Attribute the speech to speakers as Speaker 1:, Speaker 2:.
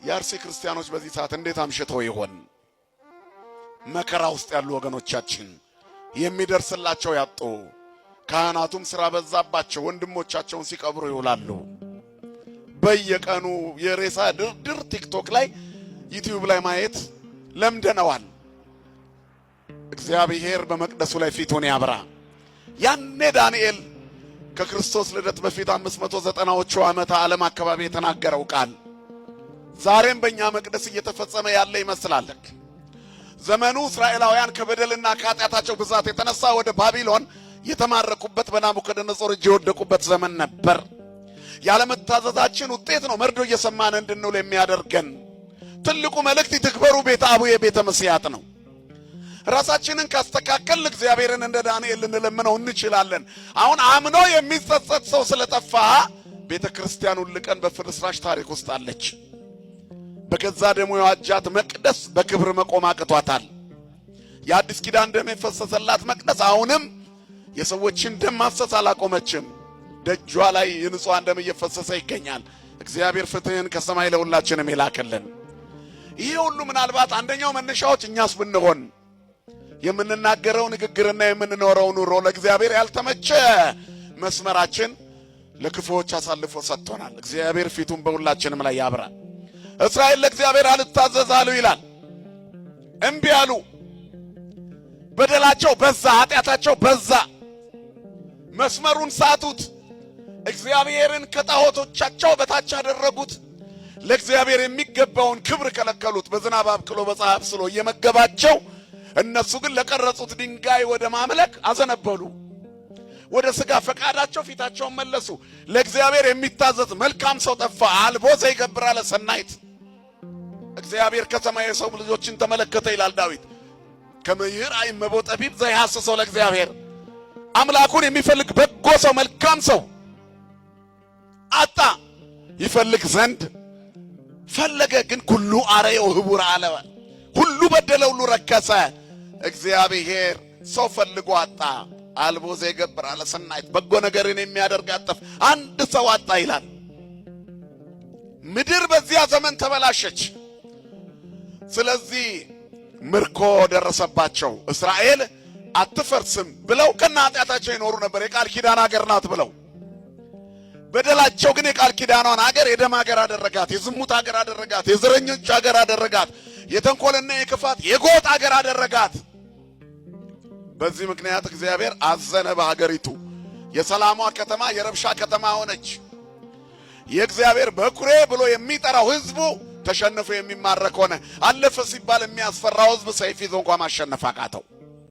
Speaker 1: የአርሲ ክርስቲያኖች በዚህ ሰዓት እንዴት አምሽተው ይሆን? መከራ ውስጥ ያሉ ወገኖቻችን የሚደርስላቸው ያጡ፣ ካህናቱም ስራ በዛባቸው ወንድሞቻቸውን ሲቀብሩ ይውላሉ። በየቀኑ የሬሳ ድርድር ቲክቶክ ላይ ዩቲዩብ ላይ ማየት ለምደነዋል። እግዚአብሔር በመቅደሱ ላይ ፊቱን ያብራ። ያኔ ዳንኤል ከክርስቶስ ልደት በፊት 590ዎቹ ዓመተ ዓለም አካባቢ የተናገረው ቃል ዛሬም በእኛ መቅደስ እየተፈጸመ ያለ ይመስላል። ዘመኑ እስራኤላውያን ከበደልና ከኃጢአታቸው ብዛት የተነሳ ወደ ባቢሎን የተማረኩበት በናቡከደነጾር እጅ የወደቁበት ዘመን ነበር። ያለመታዘዛችን ውጤት ነው መርዶ እየሰማን እንድንውል የሚያደርገን። ትልቁ መልእክት ይትክበሩ ቤተ አቡየ ቤተ መስያት ነው። ራሳችንን ካስተካከልን እግዚአብሔርን እንደ ዳንኤል ልንለምነው እንችላለን። አሁን አምኖ የሚጸጸት ሰው ስለጠፋ ቤተ ክርስቲያን ሁል ቀን በፍርስራሽ ታሪክ ውስጥ አለች። በገዛ ደሙ የዋጃት መቅደስ በክብር መቆም አቅቷታል። የአዲስ ኪዳን ደም የፈሰሰላት መቅደስ አሁንም የሰዎችን ደም ማፍሰስ አላቆመችም። ደጇ ላይ የንጹሃን ደም እየፈሰሰ ይገኛል። እግዚአብሔር ፍትህን ከሰማይ ለሁላችንም ይላክልን። ይሄ ሁሉ ምናልባት አንደኛው መነሻዎች እኛስ ብንሆን የምንናገረው ንግግርና የምንኖረው ኑሮ ለእግዚአብሔር ያልተመቸ መስመራችን ለክፉዎች አሳልፎ ሰጥቶናል። እግዚአብሔር ፊቱን በሁላችንም ላይ ያብራ። እስራኤል ለእግዚአብሔር አልታዘዝ አሉ ይላል። እምቢ አሉ። በደላቸው በዛ፣ ኃጢአታቸው በዛ። መስመሩን ሳቱት። እግዚአብሔርን ከጣዖቶቻቸው በታች አደረጉት። ለእግዚአብሔር የሚገባውን ክብር ከለከሉት። በዝናብ አብቅሎ በፀሐይ አብስሎ እየመገባቸው እነሱ ግን ለቀረጹት ድንጋይ ወደ ማምለክ አዘነበሉ። ወደ ሥጋ ፈቃዳቸው ፊታቸውን መለሱ። ለእግዚአብሔር የሚታዘዝ መልካም ሰው ጠፋ። አልቦ ዘይገብር አለ ሰናይት። እግዚአብሔር ከሰማይ የሰው ልጆችን ተመለከተ ይላል ዳዊት። ከመይር አይመቦ ጠቢብ ዘይሐስሰው ለእግዚአብሔር። አምላኩን የሚፈልግ በጎ ሰው መልካም ሰው አጣ። ይፈልግ ዘንድ ፈለገ፣ ግን ኩሉ አረየው ህቡር አለ። ሁሉ በደለ፣ ሁሉ ረከሰ። እግዚአብሔር ሰው ፈልጎ አጣ። አልቦ ዘይገብር አለ ሰናይት። በጎ ነገርን የሚያደርግ አጠፍ አንድ ሰው አጣ ይላል። ምድር በዚያ ዘመን ተበላሸች። ስለዚህ ምርኮ ደረሰባቸው። እስራኤል አትፈርስም ብለው ከነ ኃጢአታቸው ይኖሩ ነበር። የቃል ኪዳን ሀገር ናት ብለው በደላቸው ግን የቃል ኪዳኗን ሀገር የደም ሀገር አደረጋት፣ የዝሙት ሀገር አደረጋት፣ የዘረኞች ሀገር አደረጋት፣ የተንኮልና የክፋት የጎጥ ሀገር አደረጋት። በዚህ ምክንያት እግዚአብሔር አዘነ በሀገሪቱ። የሰላሟ ከተማ የረብሻ ከተማ ሆነች። የእግዚአብሔር በኩሬ ብሎ የሚጠራው ህዝቡ ተሸንፎ የሚማረክ ሆነ። አለፈ ሲባል የሚያስፈራው ህዝብ ሰይፍ ይዞ እንኳን ማሸነፍ አቃተው።